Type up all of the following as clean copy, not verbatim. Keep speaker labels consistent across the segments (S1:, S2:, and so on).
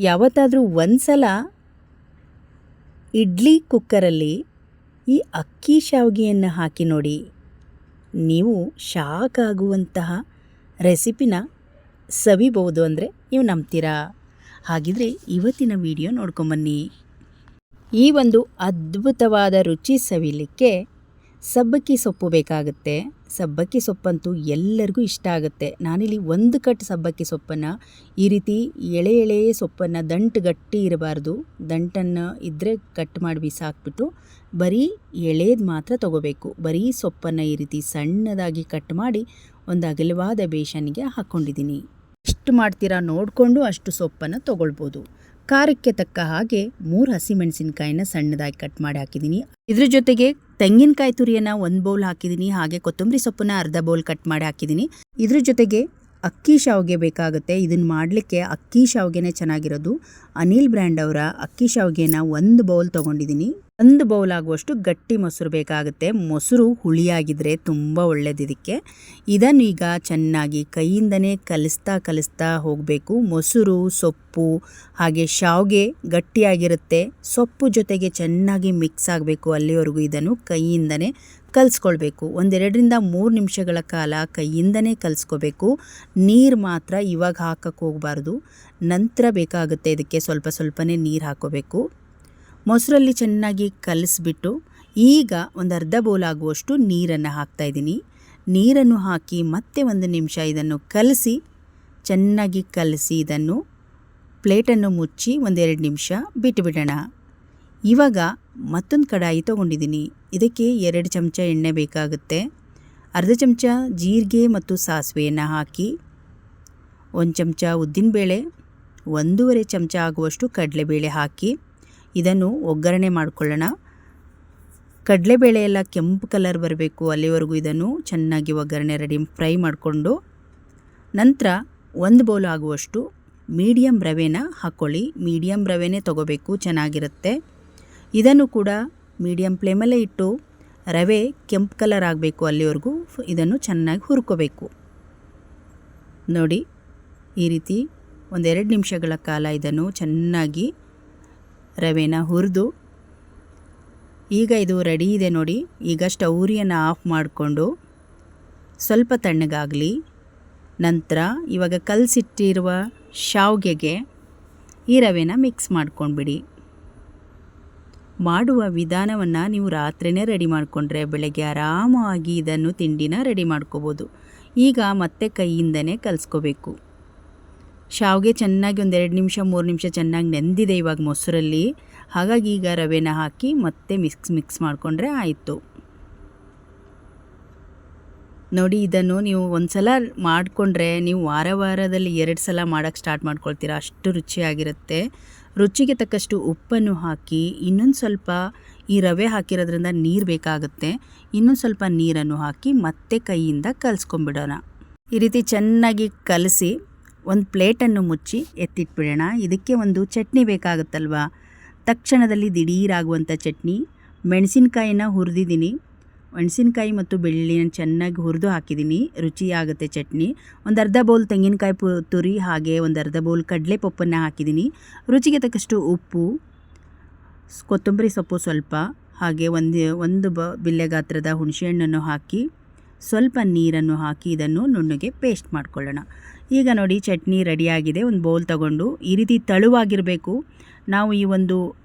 S1: ಯಾವತ್ತಾದರೂ ಒಂದು ಸಲ ಇಡ್ಲಿ ಕುಕ್ಕರಲ್ಲಿ ಈ ಅಕ್ಕಿ ಶಾವಿಗೆಯನ್ನು ಹಾಕಿ ನೋಡಿ, ನೀವು ಶಾಕ್ ಆಗುವಂತಹ ರೆಸಿಪಿನ ಸವಿಬೋದು ಅಂದರೆ ನೀವು ನಂಬ್ತೀರಾ? ಹಾಗಿದ್ರೆ ಇವತ್ತಿನ ವಿಡಿಯೋ ನೋಡ್ಕೊಂಬನ್ನಿ. ಈ ಒಂದು ಅದ್ಭುತವಾದ ರುಚಿ ಸವಿಲಿಕ್ಕೆ ಸಬ್ಬಕ್ಕಿ ಸೊಪ್ಪು ಬೇಕಾಗುತ್ತೆ. ಸಬ್ಬಕ್ಕಿ ಸೊಪ್ಪಂತೂ ಎಲ್ಲರಿಗೂ ಇಷ್ಟ ಆಗುತ್ತೆ. ನಾನಿಲ್ಲಿ ಒಂದು ಕಟ್ ಸಬ್ಬಕ್ಕಿ ಸೊಪ್ಪನ್ನು ಈ ರೀತಿ ಎಳೆ ಸೊಪ್ಪನ್ನು ದಂಟು ಗಟ್ಟಿ ಇರಬಾರ್ದು, ದಂಟನ್ನು ಇದ್ದರೆ ಕಟ್ ಮಾಡಿ ಬಿಸಾಕ್ಬಿಟ್ಟು ಬರೀ ಎಳೆದು ಮಾತ್ರ ತೊಗೋಬೇಕು. ಬರೀ ಸೊಪ್ಪನ್ನು ಈ ರೀತಿ ಸಣ್ಣದಾಗಿ ಕಟ್ ಮಾಡಿ ಒಂದು ಅಗಲವಾದ ಬೇಷನ್ಗೆ ಹಾಕ್ಕೊಂಡಿದ್ದೀನಿ. ಎಷ್ಟು ಮಾಡ್ತೀರಾ ನೋಡಿಕೊಂಡು ಅಷ್ಟು ಸೊಪ್ಪನ್ನು ತೊಗೊಳ್ಬೋದು. ಖಾರಕ್ಕೆ ತಕ್ಕ ಹಾಗೆ 3 ಹಸಿಮೆಣಸಿನ್ಕಾಯಿನ ಸಣ್ಣದಾಗಿ ಕಟ್ ಮಾಡಿ ಹಾಕಿದ್ದೀನಿ. ಇದ್ರ ಜೊತೆಗೆ ತೆಂಗಿನಕಾಯಿ ತುರಿಯನ್ನು 1 ಬೌಲ್ ಹಾಕಿದ್ದೀನಿ. ಹಾಗೆ ಕೊತ್ತಂಬರಿ ಸೊಪ್ಪನ್ನ ಅರ್ಧ ಬೌಲ್ ಕಟ್ ಮಾಡಿ ಹಾಕಿದ್ದೀನಿ. ಇದ್ರ ಜೊತೆಗೆ ಅಕ್ಕಿ ಶಾವಿಗೆ ಬೇಕಾಗುತ್ತೆ. ಇದನ್ನು ಮಾಡಲಿಕ್ಕೆ ಅಕ್ಕಿ ಶಾವಿಗೆನೇ ಚೆನ್ನಾಗಿರೋದು. ಅನಿಲ್ ಬ್ರ್ಯಾಂಡ್ ಅವರ ಅಕ್ಕಿ ಶಾವಿಗೆನ 1 ಬೌಲ್ ತೊಗೊಂಡಿದ್ದೀನಿ. 1 ಬೌಲ್ ಆಗುವಷ್ಟು ಗಟ್ಟಿ ಮೊಸರು ಬೇಕಾಗುತ್ತೆ. ಮೊಸರು ಹುಳಿಯಾಗಿದ್ದರೆ ತುಂಬ ಒಳ್ಳೆಯದಿದಕ್ಕೆ. ಇದನ್ನು ಈಗ ಚೆನ್ನಾಗಿ ಕೈಯಿಂದನೇ ಕಲಿಸ್ತಾ ಹೋಗಬೇಕು. ಮೊಸರು, ಸೊಪ್ಪು ಹಾಗೆ ಶಾವಿಗೆ ಗಟ್ಟಿಯಾಗಿರುತ್ತೆ. ಸೊಪ್ಪು ಜೊತೆಗೆ ಚೆನ್ನಾಗಿ ಮಿಕ್ಸ್ ಆಗಬೇಕು. ಅಲ್ಲಿವರೆಗೂ ಇದನ್ನು ಕೈಯಿಂದನೇ ಕಲಿಸ್ಕೊಳ್ಬೇಕು. 1-2-3 ನಿಮಿಷಗಳ ಕಾಲ ಕೈಯಿಂದನೇ ಕಲಿಸ್ಕೋಬೇಕು. ನೀರು ಮಾತ್ರ ಇವಾಗ ಹಾಕಕ್ಕೆ ಹೋಗಬಾರ್ದು, ನಂತರ ಬೇಕಾಗುತ್ತೆ. ಇದಕ್ಕೆ ಸ್ವಲ್ಪನೇ ನೀರು ಹಾಕೋಬೇಕು. ಮೊಸರಲ್ಲಿ ಚೆನ್ನಾಗಿ ಕಲಿಸ್ಬಿಟ್ಟು ಈಗ ಒಂದು ಅರ್ಧ ಬೌಲ್ ಆಗುವಷ್ಟು ನೀರನ್ನು ಹಾಕ್ತಾಯಿದ್ದೀನಿ. ನೀರನ್ನು ಹಾಕಿ ಮತ್ತೆ 1 ನಿಮಿಷ ಇದನ್ನು ಚೆನ್ನಾಗಿ ಕಲಸಿ ಇದನ್ನು ಪ್ಲೇಟನ್ನು ಮುಚ್ಚಿ 1-2 ನಿಮಿಷ ಬಿಟ್ಟುಬಿಡೋಣ. ಇವಾಗ ಮತ್ತೊಂದು ಕಡಾಯಿ ತೊಗೊಂಡಿದ್ದೀನಿ. ಇದಕ್ಕೆ 2 ಚಮಚ ಎಣ್ಣೆ ಬೇಕಾಗುತ್ತೆ. ಅರ್ಧ ಚಮಚ ಜೀರಿಗೆ ಮತ್ತು ಸಾಸಿವೆಯನ್ನು ಹಾಕಿ, 1 ಚಮಚ ಉದ್ದಿನಬೇಳೆ, 1.5 ಚಮಚ ಆಗುವಷ್ಟು ಕಡಲೆಬೇಳೆ ಹಾಕಿ ಇದನ್ನು ಒಗ್ಗರಣೆ ಮಾಡಿಕೊಳ್ಳೋಣ. ಕಡಲೆಬೇಳೆ ಎಲ್ಲ ಕೆಂಪು ಕಲರ್ ಬರಬೇಕು, ಅಲ್ಲಿವರೆಗೂ ಇದನ್ನು ಚೆನ್ನಾಗಿ ಒಗ್ಗರಣೆ ಫ್ರೈ ಮಾಡಿಕೊಂಡು ನಂತರ 1 ಬೌಲ್ ಆಗುವಷ್ಟು ಮೀಡಿಯಮ್ ರವೆನ ಹಾಕ್ಕೊಳ್ಳಿ. ಮೀಡಿಯಮ್ ರವೆನೇ ತೊಗೋಬೇಕು, ಚೆನ್ನಾಗಿರುತ್ತೆ. ಇದನ್ನು ಕೂಡ ಮೀಡಿಯಮ್ ಫ್ಲೇಮಲ್ಲೇ ಇಟ್ಟು ರವೆ ಕೆಂಪು ಕಲರ್ ಆಗಬೇಕು, ಅಲ್ಲಿವರೆಗೂ ಇದನ್ನು ಚೆನ್ನಾಗಿ ಹುರ್ಕೋಬೇಕು. ನೋಡಿ, ಈ ರೀತಿ 1-2 ನಿಮಿಷಗಳ ಕಾಲ ಇದನ್ನು ಚೆನ್ನಾಗಿ ರವೆನ ಹುರಿದು ಈಗ ಇದು ರೆಡಿ ಇದೆ ನೋಡಿ. ಈಗ ಸ್ಟೌರಿಯನ್ನು ಆಫ್ ಮಾಡಿಕೊಂಡು ಸ್ವಲ್ಪ ತಣ್ಣಗಾಗಲಿ. ನಂತರ ಇವಾಗ ಕಲಸಿಟ್ಟಿರುವ ಶಾವಿಗೆಗೆ ಈ ರವೆನ ಮಿಕ್ಸ್ ಮಾಡ್ಕೊಂಡ್ಬಿಡಿ. ಮಾಡುವ ವಿಧಾನವನ್ನು ನೀವು ರಾತ್ರಿನೇ ರೆಡಿ ಮಾಡಿಕೊಂಡ್ರೆ ಬೆಳಗ್ಗೆ ಆರಾಮಾಗಿ ಇದನ್ನು ತಿಂಡಿನ ರೆಡಿ ಮಾಡ್ಕೋಬೋದು. ಈಗ ಮತ್ತೆ ಕೈಯಿಂದನೇ ಕಲಿಸ್ಕೋಬೇಕು. ಶಾವಿಗೆ ಚೆನ್ನಾಗಿ 1-2 ನಿಮಿಷ 3 ನಿಮಿಷ ಚೆನ್ನಾಗಿ ನೆಂದಿದೆ ಇವಾಗ ಮೊಸರಲ್ಲಿ. ಹಾಗಾಗಿ ಈಗ ರವೆನ ಹಾಕಿ ಮತ್ತೆ ಮಿಕ್ಸ್ ಮಾಡಿಕೊಂಡ್ರೆ ಆಯಿತು. ನೋಡಿ, ಇದನ್ನು ನೀವು ಒಂದು ಸಲ ಮಾಡಿಕೊಂಡ್ರೆ ನೀವು ವಾರದಲ್ಲಿ 2 ಸಲ ಮಾಡೋಕ್ಕೆ ಸ್ಟಾರ್ಟ್ ಮಾಡ್ಕೊಳ್ತೀರಾ, ಅಷ್ಟು ರುಚಿಯಾಗಿರುತ್ತೆ. ರುಚಿಗೆ ತಕ್ಕಷ್ಟು ಉಪ್ಪನ್ನು ಹಾಕಿ, ಇನ್ನೊಂದು ಸ್ವಲ್ಪ ಈ ರವೆ ಹಾಕಿರೋದ್ರಿಂದ ನೀರು ಬೇಕಾಗುತ್ತೆ, ಇನ್ನೊಂದು ಸ್ವಲ್ಪ ನೀರನ್ನು ಹಾಕಿ ಮತ್ತೆ ಕೈಯಿಂದ ಕಲಿಸ್ಕೊಂಬಿಡೋಣ. ಈ ರೀತಿ ಚೆನ್ನಾಗಿ ಕಲಸಿ ಒಂದು ಪ್ಲೇಟನ್ನು ಮುಚ್ಚಿ ಎತ್ತಿಟ್ಬಿಡೋಣ. ಇದಕ್ಕೆ ಒಂದು ಚಟ್ನಿ ಬೇಕಾಗುತ್ತಲ್ವ, ತಕ್ಷಣದಲ್ಲಿ ದಿಢೀರಾಗುವಂಥ ಚಟ್ನಿ. ಮೆಣಸಿನ್ಕಾಯಿನ ಹುರಿದಿದ್ದೀನಿ. ಮೆಣಸಿನ್ಕಾಯಿ ಮತ್ತು ಬೆಳ್ಳುಳ್ಳಿನ ಚೆನ್ನಾಗಿ ಹುರಿದು ಹಾಕಿದ್ದೀನಿ, ರುಚಿಯಾಗುತ್ತೆ ಚಟ್ನಿ. ಒಂದು ಅರ್ಧ ಬೌಲ್ ತೆಂಗಿನಕಾಯಿ ತುರಿ ಹಾಗೆ ಒಂದು ಅರ್ಧ ಬೌಲ್ ಕಡಲೆ ಪಪ್ಪನ್ನು ಹಾಕಿದ್ದೀನಿ. ರುಚಿಗೆ ತಕ್ಕಷ್ಟು ಉಪ್ಪು, ಕೊತ್ತಂಬರಿ ಸೊಪ್ಪು ಸ್ವಲ್ಪ, ಹಾಗೆ ಒಂದು ಬಿಲ್ಲೆ ಗಾತ್ರದ ಹುಣಸೆಹಣ್ಣನ್ನು ಹಾಕಿ ಸ್ವಲ್ಪ ನೀರನ್ನು ಹಾಕಿ ಇದನ್ನು ನುಣ್ಣಗೆ ಪೇಸ್ಟ್ ಮಾಡ್ಕೊಳ್ಳೋಣ. ಈಗ ನೋಡಿ, ಚಟ್ನಿ ರೆಡಿಯಾಗಿದೆ. ಒಂದು ಬೌಲ್ ತಗೊಂಡು ಈ ರೀತಿ ತಳುವಾಗಿರಬೇಕು. ನಾವು ಈ ಒಂದು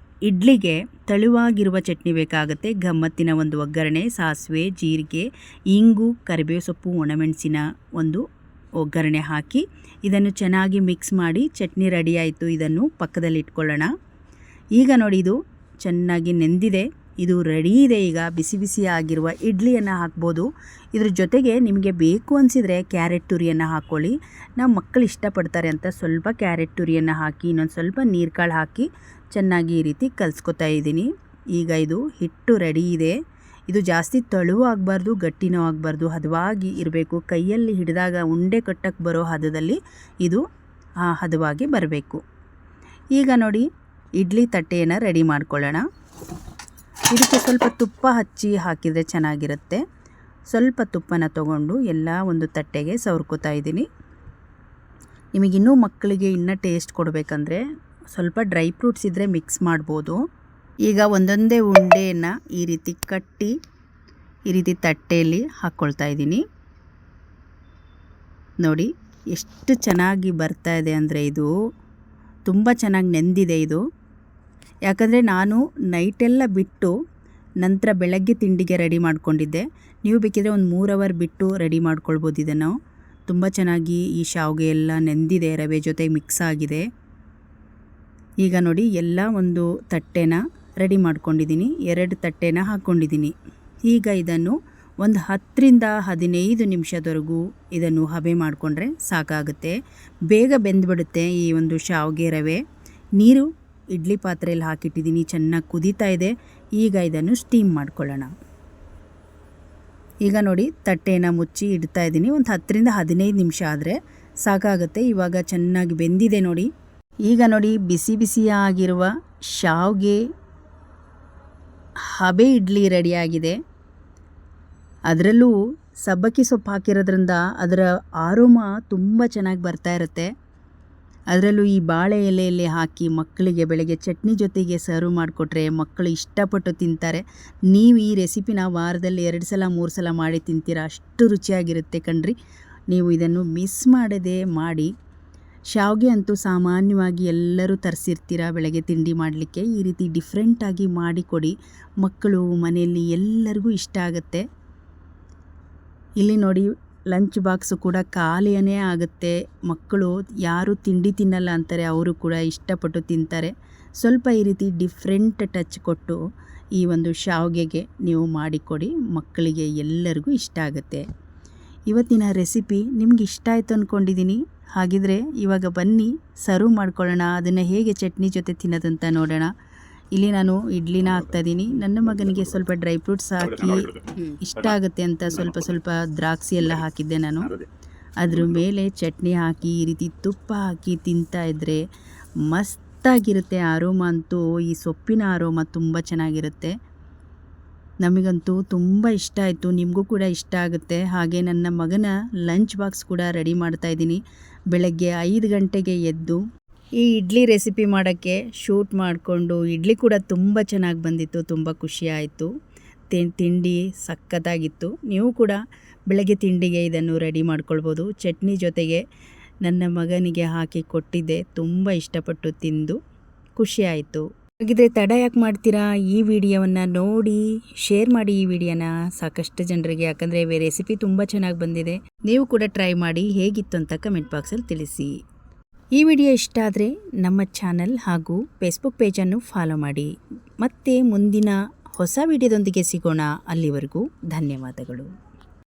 S1: ಇಡ್ಲಿಗೆ ತಳುವಾಗಿರುವ ಚಟ್ನಿ ಬೇಕಾಗುತ್ತೆ. ಗಮ್ಮತ್ತಿನ ಒಂದು ಒಗ್ಗರಣೆ, ಸಾಸಿವೆ, ಜೀರಿಗೆ, ಇಂಗು, ಕರಿಬೇವು ಸೊಪ್ಪು, ಒಣಮೆಣಸಿನ ಒಂದು ಒಗ್ಗರಣೆ ಹಾಕಿ ಇದನ್ನು ಚೆನ್ನಾಗಿ ಮಿಕ್ಸ್ ಮಾಡಿ ಚಟ್ನಿ ರೆಡಿಯಾಯಿತು. ಇದನ್ನು ಪಕ್ಕದಲ್ಲಿ ಇಟ್ಕೊಳ್ಳೋಣ. ಈಗ ನೋಡಿ, ಇದು ಚೆನ್ನಾಗಿ ನೆಂದಿದೆ, ಇದು ರೆಡಿ ಇದೆ. ಈಗ ಬಿಸಿ ಆಗಿರುವ ಇಡ್ಲಿಯನ್ನು ಹಾಕ್ಬೋದು. ಇದ್ರ ಜೊತೆಗೆ ನಿಮಗೆ ಬೇಕು ಅನಿಸಿದರೆ ಕ್ಯಾರೆಟ್ ತುರಿಯನ್ನು ಹಾಕ್ಕೊಳ್ಳಿ. ನಮ್ಮ ಮಕ್ಕಳು ಇಷ್ಟಪಡ್ತಾರೆ ಅಂತ ಸ್ವಲ್ಪ ಕ್ಯಾರೆಟ್ ತುರಿಯನ್ನು ಹಾಕಿ ಇನ್ನೊಂದು ಸ್ವಲ್ಪ ನೀರುಕಾಳು ಹಾಕಿ ಚೆನ್ನಾಗಿ ಈ ರೀತಿ ಕಲಿಸ್ಕೊತಾ ಇದ್ದೀನಿ. ಈಗ ಇದು ಹಿಟ್ಟು ರೆಡಿ ಇದೆ. ಇದು ಜಾಸ್ತಿ ತಳುವೂ ಆಗಬಾರ್ದು, ಗಟ್ಟಿನೂ ಆಗಬಾರ್ದು, ಹದವಾಗಿ ಇರಬೇಕು. ಕೈಯಲ್ಲಿ ಹಿಡಿದಾಗ ಉಂಡೆ ಕಟ್ಟಕ್ಕೆ ಬರೋ ಹದದಲ್ಲಿ ಇದು ಹದವಾಗಿ ಬರಬೇಕು. ಈಗ ನೋಡಿ, ಇಡ್ಲಿ ತಟ್ಟೆಯನ್ನು ರೆಡಿ ಮಾಡ್ಕೊಳ್ಳೋಣ. ಇದಕ್ಕೆ ಸ್ವಲ್ಪ ತುಪ್ಪ ಹಚ್ಚಿ ಹಾಕಿದರೆ ಚೆನ್ನಾಗಿರುತ್ತೆ. ಸ್ವಲ್ಪ ತುಪ್ಪನ ತಗೊಂಡು ಎಲ್ಲ ಒಂದು ತಟ್ಟೆಗೆ ಸವರ್ಕೋತಾ ಇದ್ದೀನಿ. ನಿಮಗಿನ್ನೂ ಮಕ್ಕಳಿಗೆ ಇನ್ನೂ ಟೇಸ್ಟ್ ಕೊಡಬೇಕಂದ್ರೆ ಸ್ವಲ್ಪ ಡ್ರೈ ಫ್ರೂಟ್ಸ್ ಇದ್ದರೆ ಮಿಕ್ಸ್ ಮಾಡ್ಬೋದು. ಈಗ ಒಂದೊಂದೇ ಉಂಡೆಯನ್ನು ಈ ರೀತಿ ಕಟ್ಟಿ ಈ ರೀತಿ ತಟ್ಟೆಯಲ್ಲಿ ಹಾಕ್ಕೊಳ್ತಾ ಇದ್ದೀನಿ. ನೋಡಿ ಎಷ್ಟು ಚೆನ್ನಾಗಿ ಬರ್ತಾ ಇದೆ ಅಂದರೆ ಇದು ತುಂಬ ಚೆನ್ನಾಗಿ ನೆಂದಿದೆ ಇದು. ಯಾಕಂದರೆ ನಾನು ನೈಟೆಲ್ಲ ಬಿಟ್ಟು ನಂತರ ಬೆಳಗ್ಗೆ ತಿಂಡಿಗೆ ರೆಡಿ ಮಾಡ್ಕೊಂಡಿದ್ದೆ. ನೀವು ಬೇಕಿದ್ರೆ ಒಂದು 3 ಅವರ್ ಬಿಟ್ಟು ರೆಡಿ ಮಾಡ್ಕೊಳ್ಬೋದು ಇದನ್ನು. ತುಂಬ ಚೆನ್ನಾಗಿ ಈ ಶಾವಿಗೆ ಎಲ್ಲ ನೆಂದಿದೆ, ರವೆ ಜೊತೆಗೆ ಮಿಕ್ಸ್ ಆಗಿದೆ. ಈಗ ನೋಡಿ ಎಲ್ಲ ಒಂದು ತಟ್ಟೆನ ರೆಡಿ ಮಾಡ್ಕೊಂಡಿದ್ದೀನಿ, 2 ತಟ್ಟೆನ ಹಾಕ್ಕೊಂಡಿದ್ದೀನಿ. ಈಗ ಇದನ್ನು ಒಂದು 10 ರಿಂದ 15 ನಿಮಿಷದವರೆಗೂ ಇದನ್ನು ಹಬೆ ಮಾಡಿಕೊಂಡ್ರೆ ಸಾಕಾಗುತ್ತೆ. ಬೇಗ ಬೆಂದುಬಿಡುತ್ತೆ ಈ ಒಂದು ಶಾವಿಗೆ ರವೆ. ನೀರು ಇಡ್ಲಿ ಪಾತ್ರೆಯಲ್ಲಿ ಹಾಕಿಟ್ಟಿದ್ದೀನಿ, ಚೆನ್ನಾಗಿ ಕುದೀತಾ ಇದೆ. ಈಗ ಇದನ್ನು ಸ್ಟೀಮ್ ಮಾಡ್ಕೊಳ್ಳೋಣ. ಈಗ ನೋಡಿ ತಟ್ಟೆನ ಮುಚ್ಚಿ ಇಡ್ತಾ ಇದ್ದೀನಿ. ಒಂದು 10 ರಿಂದ 15 ನಿಮಿಷ ಆದರೆ ಸಾಕಾಗುತ್ತೆ. ಇವಾಗ ಚೆನ್ನಾಗಿ ಬೆಂದಿದೆ ನೋಡಿ. ಈಗ ನೋಡಿ ಬಿಸಿ ಬಿಸಿಯಾಗಿರುವ ಶಾವಿಗೆ ಹಬೆ ಇಡ್ಲಿ ರೆಡಿಯಾಗಿದೆ. ಅದರಲ್ಲೂ ಸಬ್ಬಕ್ಕಿ ಸೊಪ್ಪು ಹಾಕಿರೋದ್ರಿಂದ ಅದರ ಆರೋಮ ತುಂಬ ಚೆನ್ನಾಗಿ ಬರ್ತಾ ಇರುತ್ತೆ. ಅದರಲ್ಲೂ ಈ ಬಾಳೆ ಎಲೆಯಲ್ಲಿ ಹಾಕಿ ಮಕ್ಕಳಿಗೆ ಬೆಳಗ್ಗೆ ಚಟ್ನಿ ಜೊತೆಗೆ ಸರ್ವ್ ಮಾಡಿಕೊಟ್ರೆ ಮಕ್ಕಳು ಇಷ್ಟಪಟ್ಟು ತಿಂತಾರೆ. ನೀವು ಈ ರೆಸಿಪಿನ ವಾರದಲ್ಲಿ 2 ಸಲ 3 ಸಲ ಮಾಡಿ ತಿಂತೀರಾ, ಅಷ್ಟು ರುಚಿಯಾಗಿರುತ್ತೆ ಕಣ್ರಿ. ನೀವು ಇದನ್ನು ಮಿಸ್ ಮಾಡದೆ ಮಾಡಿ. ಶಾವಿಗೆ ಅಂತೂ ಸಾಮಾನ್ಯವಾಗಿ ಎಲ್ಲರೂ ತರಿಸಿರ್ತೀರ ಬೆಳಗ್ಗೆ ತಿಂಡಿ ಮಾಡಲಿಕ್ಕೆ. ಈ ರೀತಿ ಡಿಫ್ರೆಂಟಾಗಿ ಮಾಡಿಕೊಡಿ, ಮಕ್ಕಳು ಮನೆಯಲ್ಲಿ ಎಲ್ಲರಿಗೂ ಇಷ್ಟ ಆಗುತ್ತೆ. ಇಲ್ಲಿ ನೋಡಿ ಲಂಚ್ ಬಾಕ್ಸು ಕೂಡ ಖಾಲಿಯೇ ಆಗುತ್ತೆ. ಮಕ್ಕಳು ಯಾರು ತಿಂಡಿ ತಿನ್ನಲ್ಲ ಅಂತಾರೆ, ಅವರು ಕೂಡ ಇಷ್ಟಪಟ್ಟು ತಿಂತಾರೆ. ಸ್ವಲ್ಪ ಈ ರೀತಿ ಡಿಫ್ರೆಂಟ್ ಟಚ್ ಕೊಟ್ಟು ಈ ಒಂದು ಶಾವಿಗೆಗೆ ನೀವು ಮಾಡಿಕೊಡಿ, ಮಕ್ಕಳಿಗೆ ಎಲ್ಲರಿಗೂ ಇಷ್ಟ ಆಗುತ್ತೆ. ಇವತ್ತಿನ ರೆಸಿಪಿ ನಿಮ್ಗೆ ಇಷ್ಟ ಆಯಿತು ಅಂದ್ಕೊಂಡಿದ್ದೀನಿ. ಹಾಗಿದ್ರೆ ಇವಾಗ ಬನ್ನಿ ಸರ್ವ್ ಮಾಡ್ಕೊಳ್ಳೋಣ. ಅದನ್ನು ಹೇಗೆ ಚಟ್ನಿ ಜೊತೆ ತಿನ್ನೋದಂತ ನೋಡೋಣ. ಇಲ್ಲಿ ನಾನು ಇಡ್ಲಿನ ಹಾಕ್ತಾಯಿದ್ದೀನಿ. ನನ್ನ ಮಗನಿಗೆ ಸ್ವಲ್ಪ ಡ್ರೈ ಫ್ರೂಟ್ಸ್ ಹಾಕಿ ಇಷ್ಟ ಆಗುತ್ತೆ ಅಂತ ಸ್ವಲ್ಪ ದ್ರಾಕ್ಷಿ ಎಲ್ಲ ಹಾಕಿದ್ದೆ ನಾನು. ಅದ್ರ ಮೇಲೆ ಚಟ್ನಿ ಹಾಕಿ ಈ ರೀತಿ ತುಪ್ಪ ಹಾಕಿ ತಿಂತಾ ಇದ್ದರೆ ಮಸ್ತಾಗಿರುತ್ತೆ. ಆರೋಮ ಅಂತೂ ಈ ಸೊಪ್ಪಿನ ಆರೋಮ ತುಂಬ ಚೆನ್ನಾಗಿರುತ್ತೆ. ನಮಗಂತೂ ತುಂಬ ಇಷ್ಟ ಆಯಿತು, ನಿಮಗೂ ಕೂಡ ಇಷ್ಟ ಆಗುತ್ತೆ. ಹಾಗೆ ನನ್ನ ಮಗನ ಲಂಚ್ ಬಾಕ್ಸ್ ಕೂಡ ರೆಡಿ ಮಾಡ್ತಾಯಿದ್ದೀನಿ. ಬೆಳಗ್ಗೆ 5 ಗಂಟೆಗೆ ಎದ್ದು ಈ ಇಡ್ಲಿ ರೆಸಿಪಿ ಮಾಡೋಕ್ಕೆ ಶೂಟ್ ಮಾಡಿಕೊಂಡು ಇಡ್ಲಿ ಕೂಡ ತುಂಬ ಚೆನ್ನಾಗಿ ಬಂದಿತ್ತು. ತುಂಬ ಖುಷಿ ಆಯಿತು. ತಿಂಡಿ ಸಖತ್ತಾಗಿತ್ತು. ನೀವು ಕೂಡ ಬೆಳಗ್ಗೆ ತಿಂಡಿಗೆ ಇದನ್ನು ರೆಡಿ ಮಾಡ್ಕೊಳ್ಬೋದು. ಚಟ್ನಿ ಜೊತೆಗೆ ನನ್ನ ಮಗನಿಗೆ ಹಾಕಿ ಕೊಟ್ಟಿದ್ದೆ, ತುಂಬ ಇಷ್ಟಪಟ್ಟು ತಿಂದು ಖುಷಿ ಆಯಿತು. ಹಾಗಿದ್ರೆ ತಡ ಯಾಕೆ ಮಾಡ್ತೀರಾ? ಈ ವಿಡಿಯೋವನ್ನು ನೋಡಿ ಶೇರ್ ಮಾಡಿ ಈ ವಿಡಿಯೋನ ಸಾಕಷ್ಟು ಜನರಿಗೆ. ಯಾಕಂದರೆ ರೆಸಿಪಿ ತುಂಬ ಚೆನ್ನಾಗಿ ಬಂದಿದೆ. ನೀವು ಕೂಡ ಟ್ರೈ ಮಾಡಿ ಹೇಗಿತ್ತು ಅಂತ ಕಮೆಂಟ್ ಬಾಕ್ಸಲ್ಲಿ ತಿಳಿಸಿ. ಈ ವಿಡಿಯೋ ಇಷ್ಟ ಆದರೆ ನಮ್ಮ ಚಾನಲ್ ಹಾಗೂ ಫೇಸ್ಬುಕ್ ಪೇಜನ್ನು ಫಾಲೋ ಮಾಡಿ. ಮತ್ತೆ ಮುಂದಿನ ಹೊಸ ವಿಡಿಯೋದೊಂದಿಗೆ ಸಿಗೋಣ. ಅಲ್ಲಿವರೆಗೂ ಧನ್ಯವಾದಗಳು.